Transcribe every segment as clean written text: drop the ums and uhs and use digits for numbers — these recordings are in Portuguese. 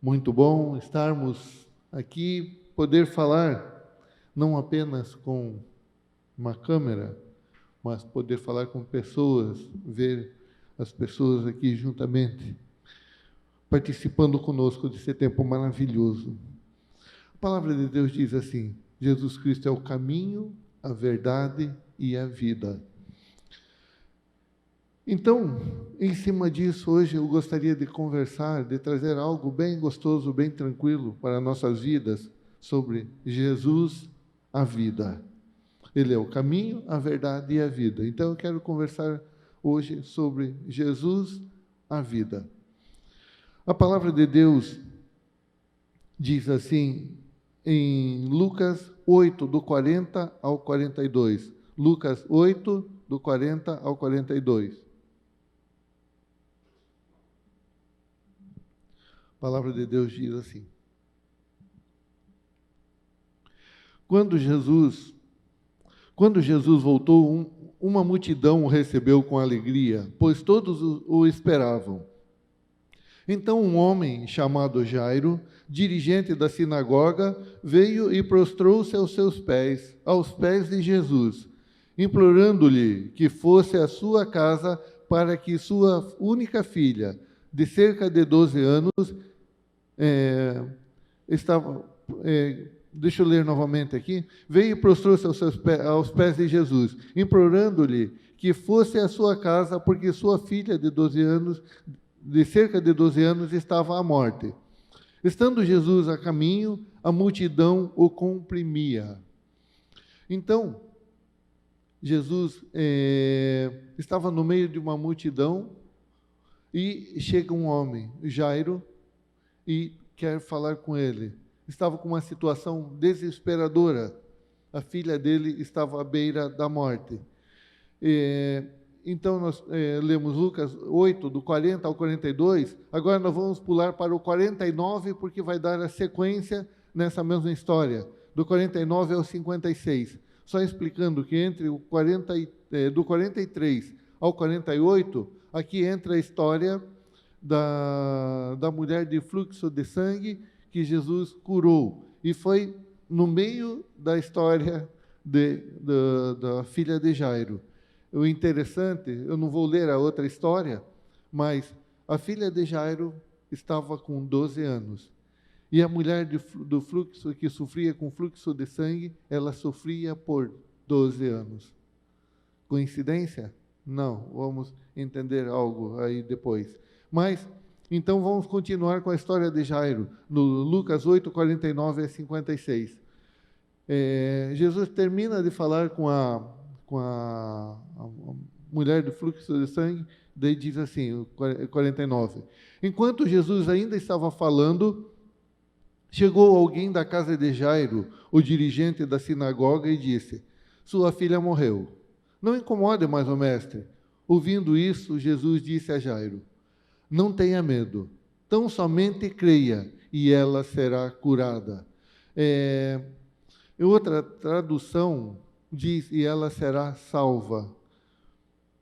Muito bom estarmos aqui, poder falar não apenas com uma câmera, mas poder falar com pessoas, ver as pessoas aqui juntamente, participando conosco desse tempo maravilhoso. A palavra de Deus diz assim: Jesus Cristo é o caminho, a verdade e a vida. Então, em cima disso, hoje eu gostaria de conversar, de trazer algo bem gostoso, bem tranquilo para nossas vidas, sobre Jesus, a vida. Ele é o caminho, a verdade e a vida. Então, eu quero conversar hoje sobre Jesus, a vida. A palavra de Deus diz assim, em Lucas 8, do 40 ao 42. Lucas 8, do 40 ao 42. A palavra de Deus diz assim: Quando Jesus voltou, uma multidão o recebeu com alegria, pois todos o esperavam. Então um homem chamado Jairo, dirigente da sinagoga, veio e prostrou-se aos pés de Jesus, implorando-lhe que fosse à sua casa para que sua única filha, de cerca de 12 anos, deixa eu ler novamente aqui. Veio e prostrou-se aos pés de Jesus, implorando-lhe que fosse à sua casa, porque sua filha de cerca de 12 anos, estava à morte. Estando Jesus a caminho, a multidão o comprimia. Então, Jesus estava no meio de uma multidão e chega um homem, Jairo, e quer falar com ele. Estava com uma situação desesperadora. A filha dele estava à beira da morte. Então, nós lemos Lucas 8, do 40 ao 42. Agora nós vamos pular para o 49, porque vai dar a sequência nessa mesma história, do 49 ao 56. Só explicando que entre do 43 ao 48, aqui entra a história da mulher de fluxo de sangue que Jesus curou. E foi no meio da história da filha de Jairo. O interessante, eu não vou ler a outra história, mas a filha de Jairo estava com 12 anos. E a mulher do fluxo, que sofria com fluxo de sangue, ela sofria por 12 anos. Coincidência? Não, vamos entender algo aí depois. Mas, então vamos continuar com a história de Jairo, no Lucas 8, 49 a 56. Jesus termina de falar com a mulher do fluxo de sangue, daí diz assim, 49. Enquanto Jesus ainda estava falando, chegou alguém da casa de Jairo, o dirigente da sinagoga, e disse: sua filha morreu. Não incomode mais o mestre. Ouvindo isso, Jesus disse a Jairo: não tenha medo, tão somente creia, e ela será curada. Outra tradução diz: e ela será salva.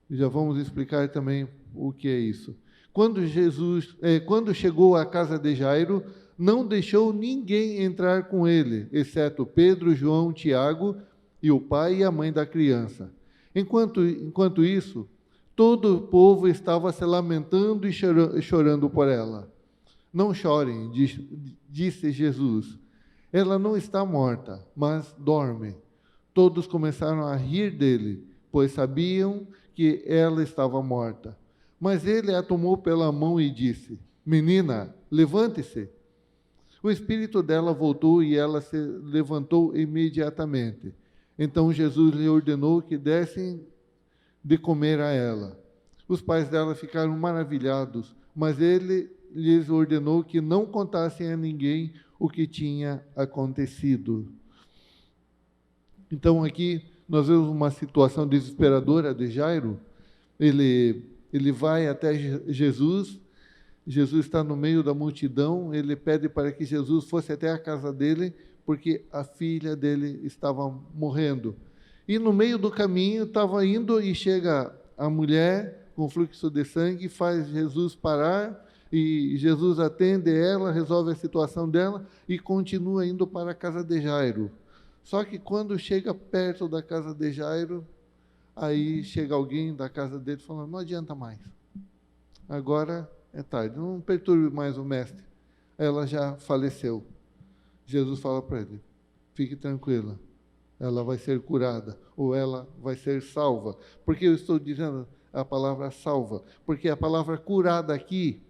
Já vamos explicar também o que é isso. Quando chegou à casa de Jairo, não deixou ninguém entrar com ele, exceto Pedro, João, Tiago e o pai e a mãe da criança. Enquanto isso, todo o povo estava se lamentando e chorando por ela. Não chorem, disse Jesus. Ela não está morta, mas dorme. Todos começaram a rir dele, pois sabiam que ela estava morta. Mas ele a tomou pela mão e disse: menina, levante-se. O espírito dela voltou e ela se levantou imediatamente. Então Jesus lhe ordenou que dessem de comer a ela. Os pais dela ficaram maravilhados, mas ele lhes ordenou que não contassem a ninguém o que tinha acontecido. Então aqui nós vemos uma situação desesperadora de Jairo. Ele vai até Jesus. Jesus está no meio da multidão. Ele pede para que Jesus fosse até a casa dele, porque a filha dele estava morrendo. E no meio do caminho estava indo e chega a mulher com fluxo de sangue, faz Jesus parar, E Jesus atende ela, resolve a situação dela e continua indo para a casa de Jairo. Só que quando chega perto da casa de Jairo, aí chega alguém da casa dele falando, não adianta mais. Agora é tarde, não perturbe mais o mestre. Ela já faleceu. Jesus fala para ele, fique tranquila, ela vai ser curada, ou ela vai ser salva. Por que eu estou dizendo a palavra salva? Porque a palavra curada aqui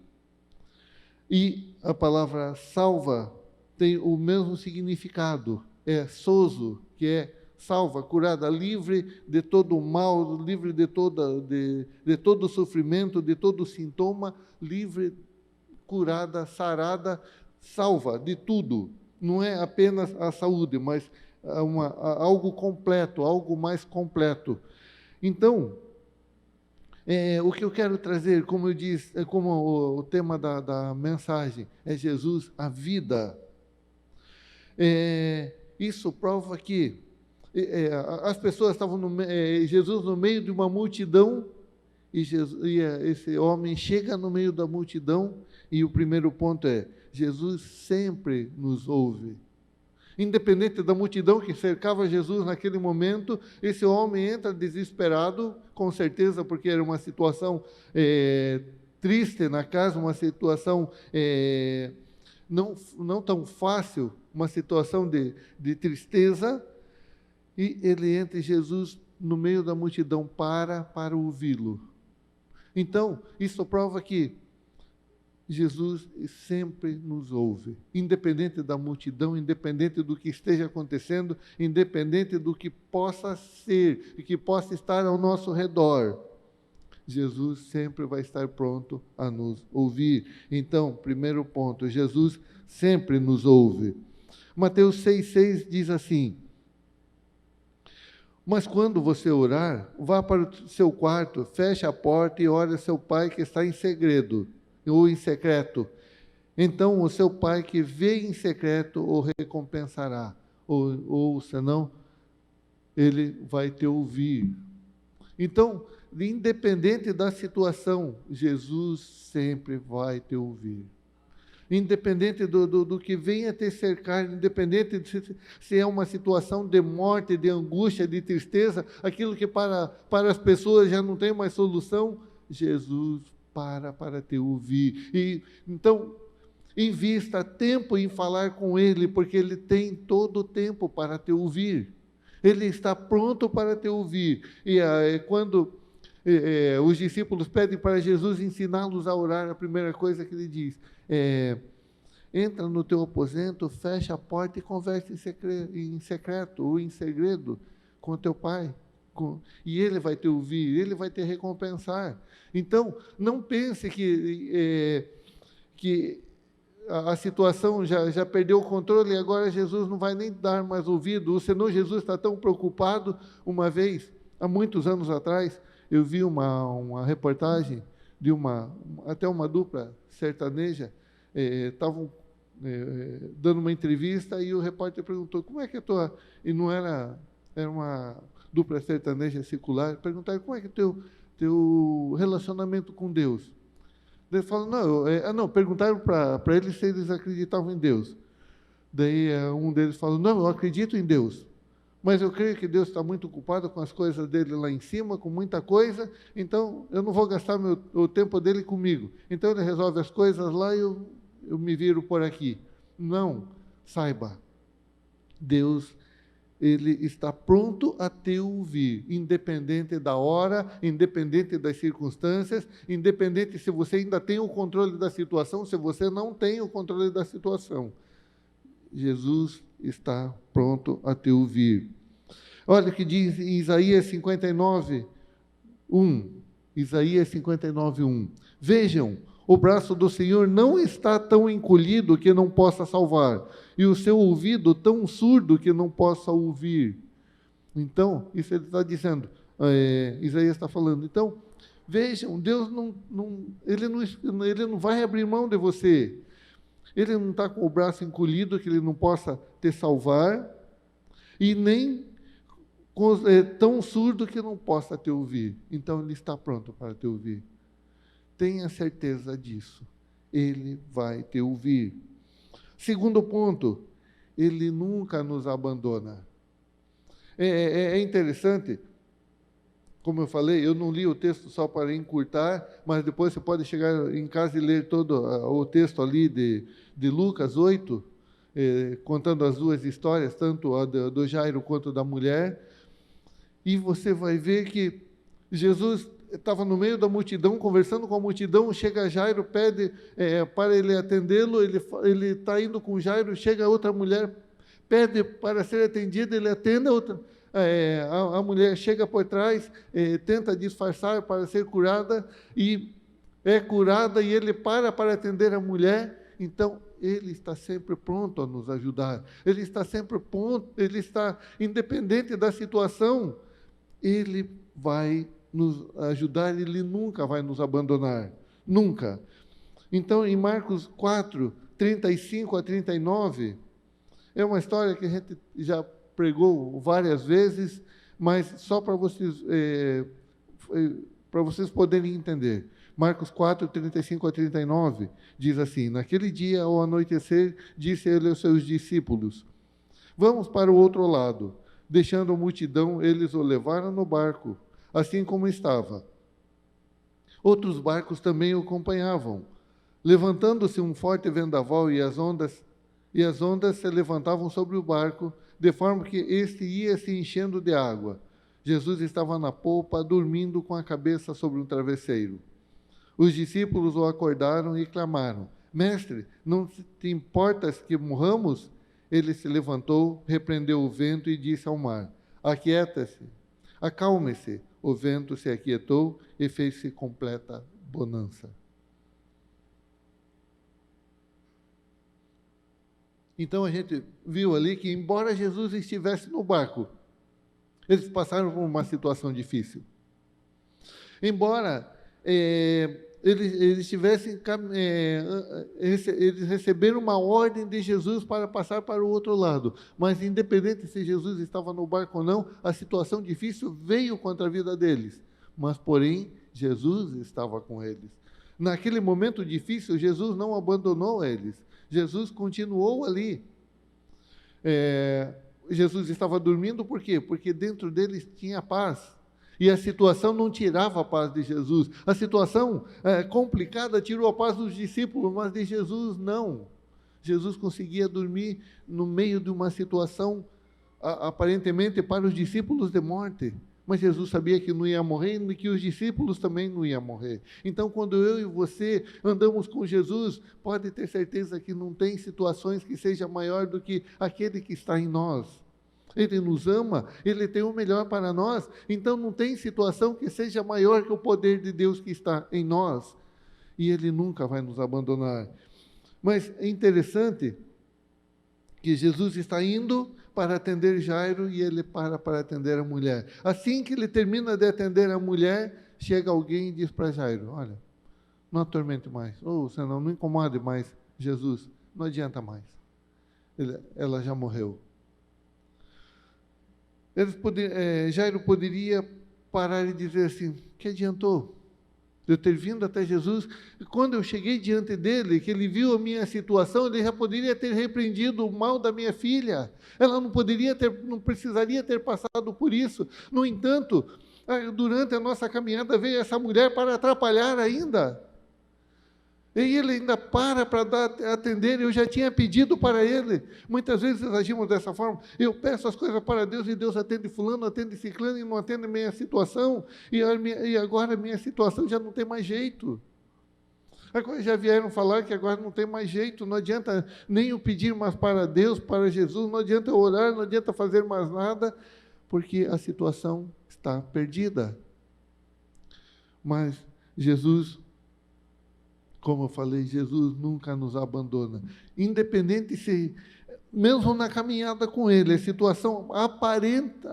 e a palavra salva tem o mesmo significado. É sozo, que é salva, curada, livre de todo o mal, livre de todo o sofrimento, de todo o sintoma, livre, curada, sarada, salva de tudo. Não é apenas a saúde, mas algo completo, algo mais completo. Então, o que eu quero trazer, como eu disse, como o tema da mensagem, é Jesus, a vida. Isso prova que as pessoas estavam, Jesus no meio de uma multidão, e esse homem chega no meio da multidão, e o primeiro ponto é, Jesus sempre nos ouve. Independente da multidão que cercava Jesus naquele momento, esse homem entra desesperado, com certeza, porque era uma situação triste na casa, uma situação não tão fácil, uma situação de tristeza, e ele entra e Jesus, no meio da multidão, para ouvi-lo. Então, isso prova que Jesus sempre nos ouve, independente da multidão, independente do que esteja acontecendo, independente do que possa ser e que possa estar ao nosso redor. Jesus sempre vai estar pronto a nos ouvir. Então, primeiro ponto, Jesus sempre nos ouve. Mateus 6,6 diz assim, mas quando você orar, vá para o seu quarto, feche a porta e ore a seu pai que está em segredo, ou em secreto. Então o seu pai que vê em secreto o recompensará. Ou senão, ele vai te ouvir. Então, independente da situação, Jesus sempre vai te ouvir. Independente do que venha te cercar, independente de se é uma situação de morte, de angústia, de tristeza, aquilo que para as pessoas já não tem mais solução, Jesus para te ouvir. E então, invista tempo em falar com Ele, porque Ele tem todo o tempo para te ouvir. Ele está pronto para te ouvir. E quando os discípulos pedem para Jesus ensiná-los a orar, a primeira coisa que Ele diz entra no teu aposento, fecha a porta e conversa em secreto ou em segredo com teu pai. E Ele vai te ouvir, Ele vai te recompensar. Então, não pense que a situação já perdeu o controle e agora Jesus não vai nem dar mais ouvido. O Senhor Jesus está tão preocupado. Uma vez, há muitos anos atrás, eu vi uma reportagem de até uma dupla sertaneja, estavam dando uma entrevista e o repórter perguntou, como é que e não era uma dupla sertaneja secular, perguntaram, como é que é teu relacionamento com Deus? Ele falou, não, perguntaram para eles se eles acreditavam em Deus. Daí um deles falou, não, eu acredito em Deus, mas eu creio que Deus está muito ocupado com as coisas dele lá em cima, com muita coisa, então eu não vou gastar o tempo dele comigo. Então ele resolve as coisas lá e eu me viro por aqui. Não, saiba, Deus, Ele está pronto a te ouvir, independente da hora, independente das circunstâncias, independente se você ainda tem o controle da situação, se você não tem o controle da situação. Jesus está pronto a te ouvir. Olha o que diz em Isaías 59, 1. Isaías 59, 1. Vejam, o braço do Senhor não está tão encolhido que não possa salvar, e o seu ouvido tão surdo que não possa ouvir. Então, isso ele está dizendo, Isaías está falando. Então, vejam, Deus ele não vai abrir mão de você. Ele não está com o braço encolhido que ele não possa te salvar, e nem tão surdo que não possa te ouvir. Então, ele está pronto para te ouvir. Tenha certeza disso. Ele vai te ouvir. Segundo ponto, Ele nunca nos abandona. É interessante, como eu falei, eu não li o texto só para encurtar, mas depois você pode chegar em casa e ler todo o texto ali de Lucas 8, contando as duas histórias, tanto a do Jairo quanto da mulher, e você vai ver que Jesus estava no meio da multidão, conversando com a multidão, chega Jairo, pede para ele atendê-lo, ele está indo com Jairo, chega outra mulher, pede para ser atendida, ele atende a outra. A mulher chega por trás, tenta disfarçar para ser curada, e é curada, e ele para atender a mulher. Então, ele está sempre pronto a nos ajudar, ele está sempre pronto, ele está independente da situação, ele vai nos ajudar, ele nunca vai nos abandonar, nunca. Então, em Marcos 4, 35 a 39, é uma história que a gente já pregou várias vezes, mas só para vocês poderem entender. Marcos 4, 35 a 39, diz assim: naquele dia, ao anoitecer, disse ele aos seus discípulos: vamos para o outro lado. Deixando a multidão, eles o levaram no barco, assim como estava. Outros barcos também o acompanhavam. Levantando-se um forte vendaval e as ondas se levantavam sobre o barco, de forma que este ia se enchendo de água. Jesus estava na polpa, dormindo com a cabeça sobre um travesseiro. Os discípulos o acordaram e clamaram: Mestre, não te importas que morramos? Ele se levantou, repreendeu o vento e disse ao mar: aquieta-se, acalme-se. O vento se aquietou e fez-se completa bonança. Então a gente viu ali que, embora Jesus estivesse no barco, eles passaram por uma situação difícil. Embora eles tivessem, eles receberam uma ordem de Jesus para passar para o outro lado, mas independente se Jesus estava no barco ou não, a situação difícil veio contra a vida deles, mas porém Jesus estava com eles. Naquele momento difícil, Jesus não abandonou eles, Jesus continuou ali. Jesus estava dormindo por quê? Porque dentro deles tinha paz. E a situação não tirava a paz de Jesus. A situação complicada tirou a paz dos discípulos, mas de Jesus não. Jesus conseguia dormir no meio de uma situação, aparentemente para os discípulos, de morte. Mas Jesus sabia que não ia morrer e que os discípulos também não iam morrer. Então, quando eu e você andamos com Jesus, pode ter certeza que não tem situações que seja maior do que aquele que está em nós. Ele nos ama, Ele tem o melhor para nós, então não tem situação que seja maior que o poder de Deus que está em nós, e Ele nunca vai nos abandonar. Mas é interessante que Jesus está indo para atender Jairo e ele para atender a mulher. Assim que ele termina de atender a mulher, chega alguém e diz para Jairo: olha, não atormente mais, ou senão não incomode mais Jesus, não adianta mais, ela já morreu. Jairo poderia parar e dizer assim: que adiantou de eu ter vindo até Jesus? E quando eu cheguei diante dele, que ele viu a minha situação, ele já poderia ter repreendido o mal da minha filha. Ela não precisaria ter passado por isso. No entanto, durante a nossa caminhada veio essa mulher para atrapalhar ainda. E ele ainda para atender. Eu já tinha pedido para ele. Muitas vezes agimos dessa forma. Eu peço as coisas para Deus e Deus atende fulano, atende ciclano e não atende a minha situação. E agora a minha situação já não tem mais jeito. Agora já vieram falar que agora não tem mais jeito. Não adianta nem eu pedir mais para Deus, para Jesus. Não adianta eu orar, não adianta fazer mais nada, porque a situação está perdida. Mas Jesus, como eu falei, Jesus nunca nos abandona. Independente se, mesmo na caminhada com Ele, a situação aparenta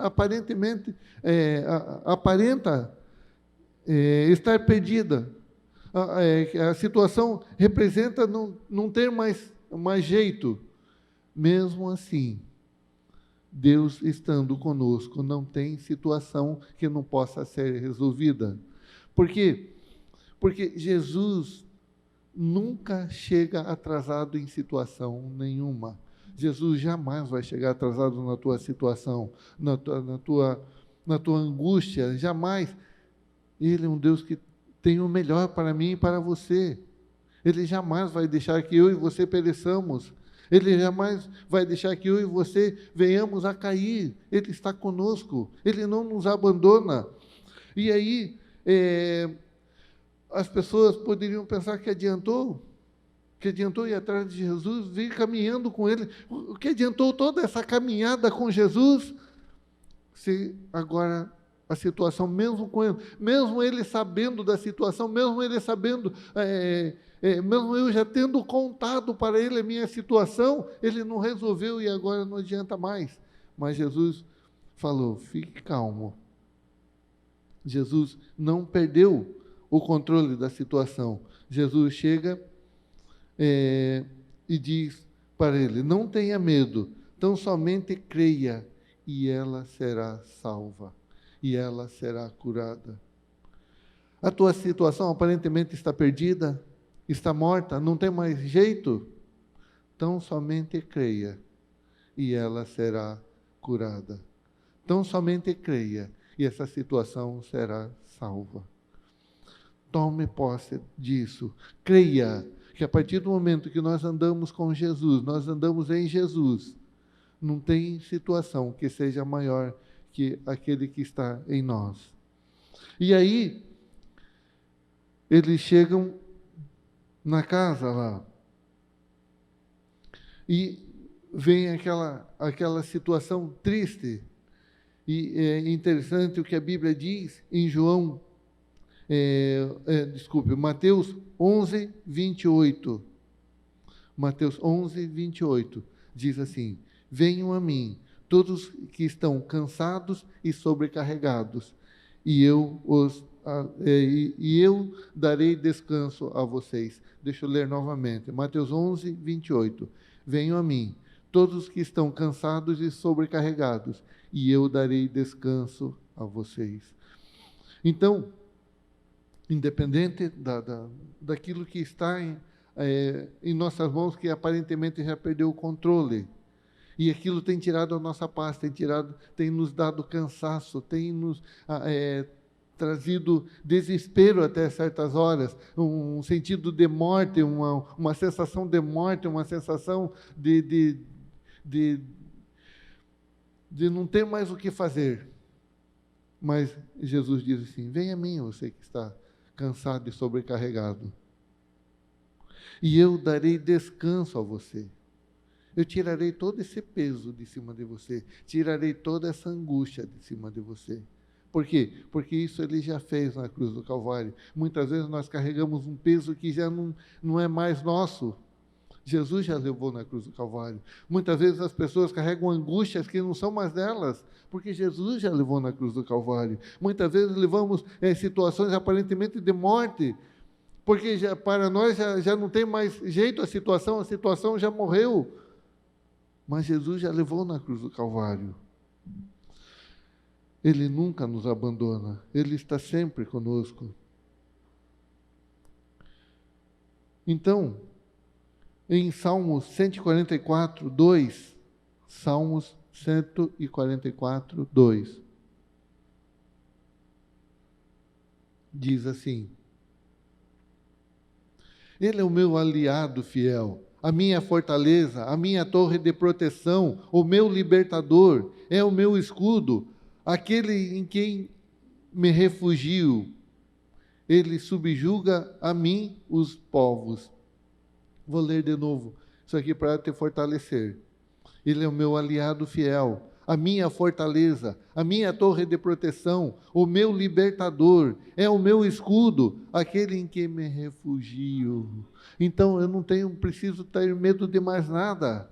estar perdida. A situação representa não ter mais jeito. Mesmo assim, Deus estando conosco, não tem situação que não possa ser resolvida. Por quê? Porque Jesus nunca chega atrasado em situação nenhuma. Jesus jamais vai chegar atrasado na tua situação, na tua angústia, jamais. Ele é um Deus que tem o melhor para mim e para você. Ele jamais vai deixar que eu e você pereçamos. Ele jamais vai deixar que eu e você venhamos a cair. Ele está conosco. Ele não nos abandona. E aí, as pessoas poderiam pensar que adiantou ir atrás de Jesus, vir caminhando com Ele. O que adiantou toda essa caminhada com Jesus, se agora a situação, mesmo ele sabendo da situação, mesmo ele sabendo, mesmo eu já tendo contado para ele a minha situação, ele não resolveu e agora não adianta mais. Mas Jesus falou, fique calmo. Jesus não perdeu o controle da situação. Jesus chega e diz para ele, não tenha medo, tão somente creia e ela será salva. E ela será curada. A tua situação aparentemente está perdida, está morta, não tem mais jeito? Tão somente creia e ela será curada. Tão somente creia e essa situação será salva. Tome posse disso. Creia que a partir do momento que nós andamos com Jesus, nós andamos em Jesus, não tem situação que seja maior que aquele que está em nós. E aí, eles chegam na casa lá, e vem aquela situação triste, e é interessante o que a Bíblia diz em Mateus 11, 28. Mateus 11, 28, diz assim, venham a mim, todos que estão cansados e sobrecarregados, e eu darei descanso a vocês. Deixa eu ler novamente. Mateus 11, 28. Venham a mim, todos que estão cansados e sobrecarregados, e eu darei descanso a vocês. Então, independente daquilo que está em nossas mãos, que aparentemente já perdeu o controle, e aquilo tem tirado a nossa paz, tem nos dado cansaço, tem nos trazido desespero até certas horas, um sentido de morte, uma sensação de morte, uma sensação de não ter mais o que fazer. Mas Jesus diz assim, venha a mim, você que está cansado e sobrecarregado, e eu darei descanso a você. Eu tirarei todo esse peso de cima de você, tirarei toda essa angústia de cima de você. Por quê? Porque isso ele já fez na cruz do Calvário. Muitas vezes nós carregamos um peso que já não é mais nosso. Jesus já levou na cruz do Calvário. Muitas vezes as pessoas carregam angústias que não são mais delas, porque Jesus já levou na cruz do Calvário. Muitas vezes levamos situações aparentemente de morte, porque para nós já não tem mais jeito a situação já morreu. Mas Jesus já levou na cruz do Calvário. Ele nunca nos abandona. Ele está sempre conosco. Então, em Salmos 144, 2, Salmos 144, 2, diz assim, Ele é o meu aliado fiel, a minha fortaleza, a minha torre de proteção, o meu libertador, é o meu escudo, aquele em quem me refugio. Ele subjuga a mim os povos. Vou ler de novo isso aqui para te fortalecer. Ele é o meu aliado fiel, a minha fortaleza, a minha torre de proteção, o meu libertador, é o meu escudo, aquele em que me refugio. Então eu não preciso ter medo de mais nada.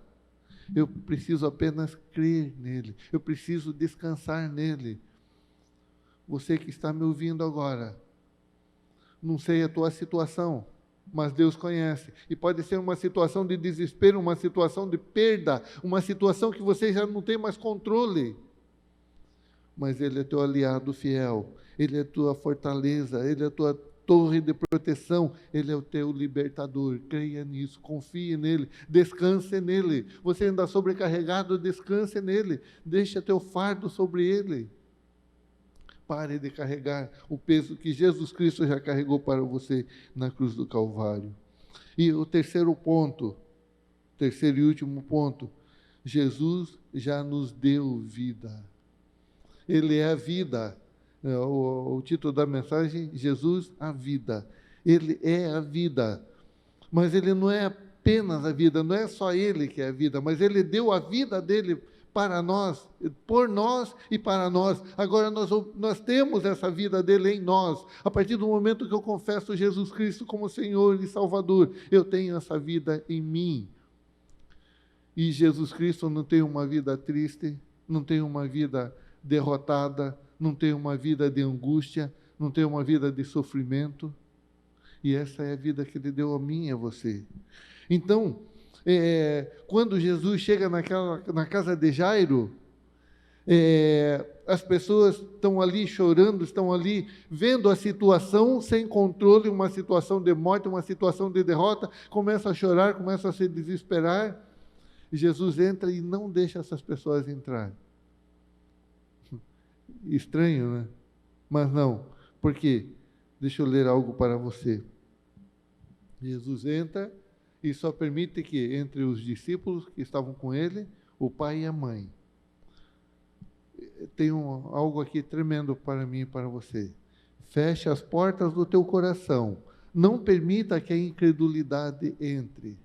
Eu preciso apenas crer nele. Eu preciso descansar nele. Você que está me ouvindo agora, não sei a tua situação, mas Deus conhece. E pode ser uma situação de desespero, uma situação de perda, uma situação que você já não tem mais controle. Mas Ele é teu aliado fiel, Ele é tua fortaleza, Ele é tua torre de proteção, Ele é o teu libertador. Creia nisso, confie nele, descanse nele. Você anda sobrecarregado, descanse nele, deixa teu fardo sobre ele. Pare de carregar o peso que Jesus Cristo já carregou para você na cruz do Calvário. E o terceiro ponto, terceiro e último ponto, Jesus já nos deu vida. Ele é a vida. O título da mensagem, Jesus, a vida. Ele é a vida. Mas Ele não é apenas a vida, não é só Ele que é a vida, mas Ele deu a vida dEle para nós, por nós e para nós. Agora nós temos essa vida dEle em nós. A partir do momento que eu confesso Jesus Cristo como Senhor e Salvador, eu tenho essa vida em mim. E Jesus Cristo não tem uma vida triste, não tem uma vida derrotada, não tem uma vida de angústia, não tem uma vida de sofrimento. E essa é a vida que Ele deu a mim e a você. Então, quando Jesus chega na casa de Jairo, as pessoas estão ali chorando, estão ali vendo a situação sem controle, uma situação de morte, uma situação de derrota, começam a chorar, começam a se desesperar. Jesus entra e não deixa essas pessoas entrar. Estranho, né? Mas não. Por quê? Deixa eu ler algo para você. Jesus entra e só permite que entre os discípulos que estavam com ele, o pai e a mãe. Tem algo aqui tremendo para mim e para você. Feche as portas do teu coração. Não permita que a incredulidade entre.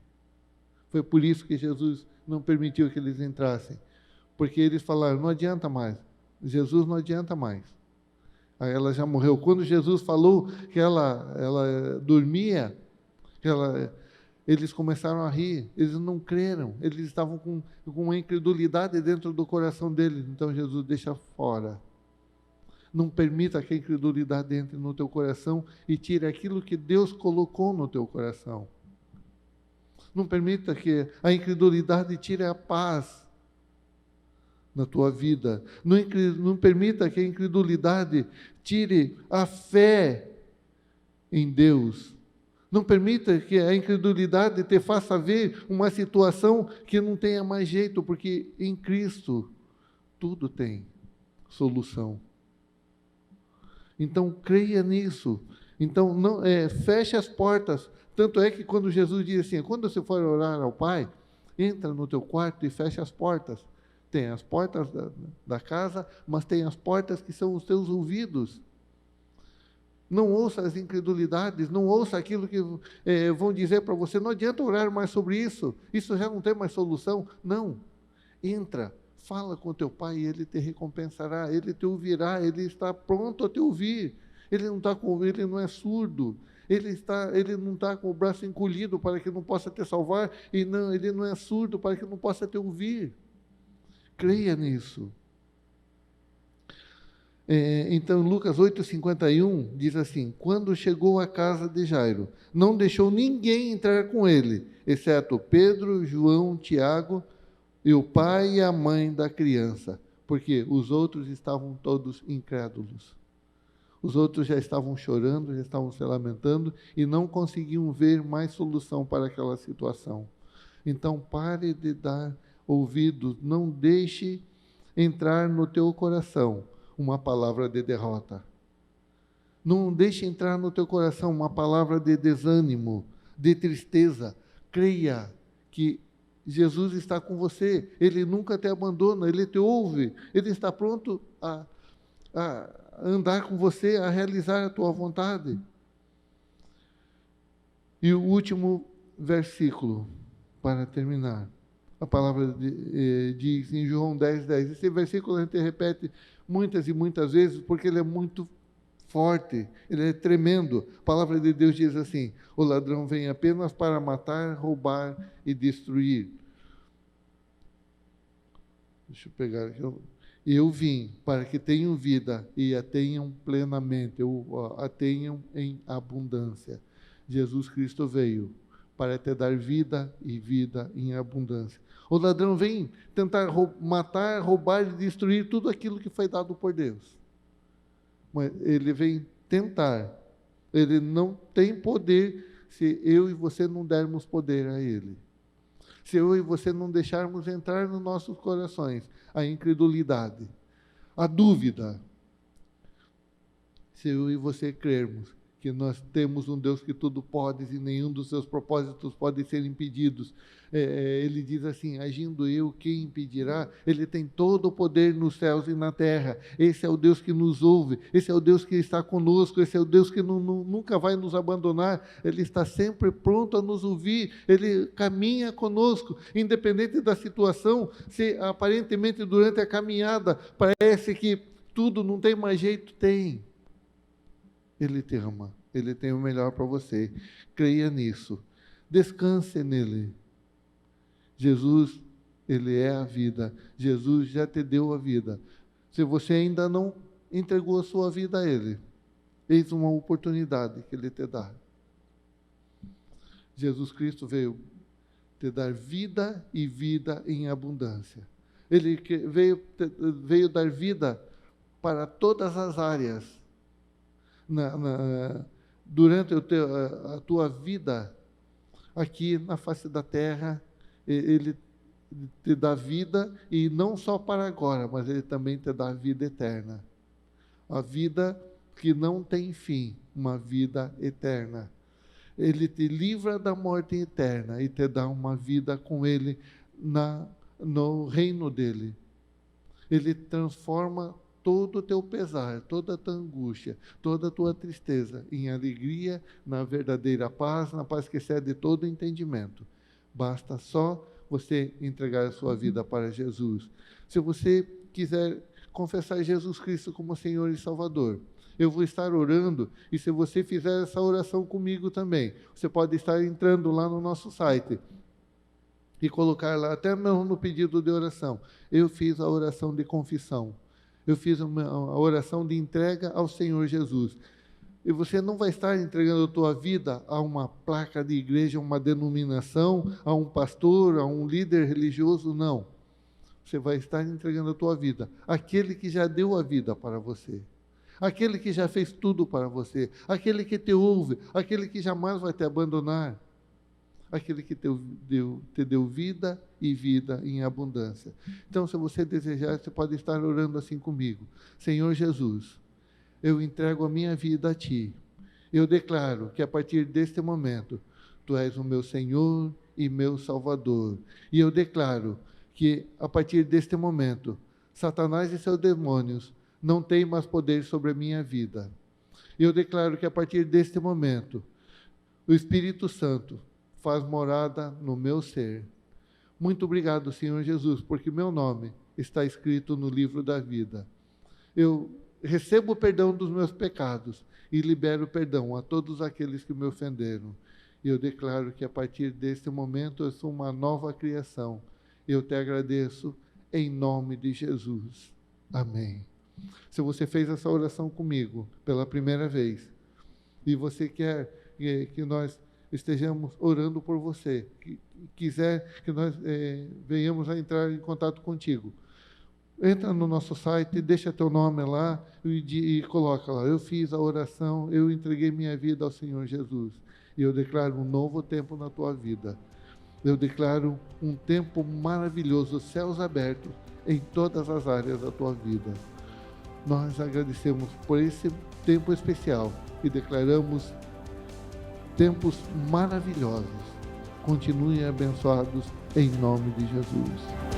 Foi por isso que Jesus não permitiu que eles entrassem. Porque eles falaram, não adianta mais. Jesus não adianta mais. Aí ela já morreu. Quando Jesus falou que ela dormia, eles começaram a rir. Eles não creram. Eles estavam com uma incredulidade dentro do coração deles. Então Jesus deixa fora. Não permita que a incredulidade entre no teu coração e tire aquilo que Deus colocou no teu coração. Não permita que a incredulidade tire a paz na tua vida. Não permita que a incredulidade tire a fé em Deus. Não permita que a incredulidade te faça ver uma situação que não tenha mais jeito, porque em Cristo tudo tem solução. Então, creia nisso. Então, feche as portas. Tanto é que quando Jesus diz assim, quando você for orar ao Pai, entra no teu quarto e fecha as portas. Tem as portas da casa, mas tem as portas que são os teus ouvidos. Não ouça as incredulidades, não ouça aquilo que vão dizer para você, não adianta orar mais sobre isso, isso já não tem mais solução. Não, entra, fala com teu Pai e Ele te recompensará, Ele te ouvirá, Ele está pronto a te ouvir. Ele não é surdo, ele não está com o braço encolhido para que não possa te salvar, e não, ele não é surdo para que não possa te ouvir. Creia nisso. Então, Lucas 8,51 diz assim, quando chegou à casa de Jairo, não deixou ninguém entrar com ele, exceto Pedro, João, Tiago e o pai e a mãe da criança, porque os outros estavam todos incrédulos. Os outros já estavam chorando, já estavam se lamentando e não conseguiam ver mais solução para aquela situação. Então, pare de dar ouvidos, não deixe entrar no teu coração uma palavra de derrota. Não deixe entrar no teu coração uma palavra de desânimo, de tristeza. Creia que Jesus está com você, Ele nunca te abandona, Ele te ouve, Ele está pronto a andar com você, a realizar a tua vontade. E o último versículo, para terminar. A palavra diz em João 10:10. Esse versículo a gente repete muitas e muitas vezes, porque ele é muito forte, ele é tremendo. A palavra de Deus diz assim, o ladrão vem apenas para matar, roubar e destruir. Deixa eu pegar aqui. Eu vim para que tenham vida e a tenham plenamente, a tenham em abundância. Jesus Cristo veio para te dar vida e vida em abundância. O ladrão vem tentar matar, roubar e destruir tudo aquilo que foi dado por Deus. Mas ele vem tentar, Ele não tem poder se eu e você não dermos poder a ele. Se eu e você não deixarmos entrar nos nossos corações a incredulidade, a dúvida. Se eu e você crermos que nós temos um Deus que tudo pode e nenhum dos seus propósitos pode ser impedidos. Ele diz assim, agindo eu, quem impedirá? Ele tem todo o poder nos céus e na terra. Esse é o Deus que nos ouve, esse é o Deus que está conosco, esse é o Deus que nunca vai nos abandonar. Ele está sempre pronto a nos ouvir, ele caminha conosco, independente da situação. Se aparentemente durante a caminhada parece que tudo não tem mais jeito, tem. Ele te ama, ele tem o melhor para você. Creia nisso, descanse nele. Jesus, ele é a vida. Jesus já te deu a vida. Se você ainda não entregou a sua vida a ele, eis uma oportunidade que ele te dá. Jesus Cristo veio te dar vida e vida em abundância. Ele veio dar vida para todas as áreas. Durante a tua vida aqui na face da terra, ele te dá vida, e não só para agora, mas ele também te dá a vida eterna. A vida que não tem fim, uma vida eterna. Ele te livra da morte eterna e te dá uma vida com ele no reino dele. Ele transforma todo o teu pesar, toda a tua angústia, toda a tua tristeza em alegria, na verdadeira paz, na paz que excede todo entendimento. Basta só você entregar a sua vida para Jesus. Se você quiser confessar Jesus Cristo como Senhor e Salvador, eu vou estar orando, e se você fizer essa oração comigo também, você pode estar entrando lá no nosso site e colocar lá, até mesmo no pedido de oração, eu fiz a oração de confissão. Eu fiz a oração de entrega ao Senhor Jesus. E você não vai estar entregando a tua vida a uma placa de igreja, a uma denominação, a um pastor, a um líder religioso, não. Você vai estar entregando a tua vida àquele que já deu a vida para você. Aquele que já fez tudo para você. Aquele que te ouve. Aquele que jamais vai te abandonar. Aquele que te deu vida e vida em abundância. Então, se você desejar, você pode estar orando assim comigo. Senhor Jesus, eu entrego a minha vida a Ti. Eu declaro que a partir deste momento, Tu és o meu Senhor e meu Salvador. E eu declaro que a partir deste momento, Satanás e seus demônios não têm mais poder sobre a minha vida. Eu declaro que a partir deste momento, o Espírito Santo faz morada no meu ser. Muito obrigado, Senhor Jesus, porque meu nome está escrito no livro da vida. Eu recebo o perdão dos meus pecados e libero perdão a todos aqueles que me ofenderam. E eu declaro que a partir deste momento eu sou uma nova criação. Eu te agradeço em nome de Jesus. Amém. Se você fez essa oração comigo pela primeira vez e você quer que nós estejamos orando por você, que quiser que nós venhamos a entrar em contato contigo, entra no nosso site, deixa teu nome lá e coloca lá, eu fiz a oração, eu entreguei minha vida ao Senhor Jesus, e eu declaro um novo tempo na tua vida. Eu declaro um tempo maravilhoso, céus abertos em todas as áreas da tua vida. Nós agradecemos por esse tempo especial e declaramos tempos maravilhosos. Continuem abençoados em nome de Jesus.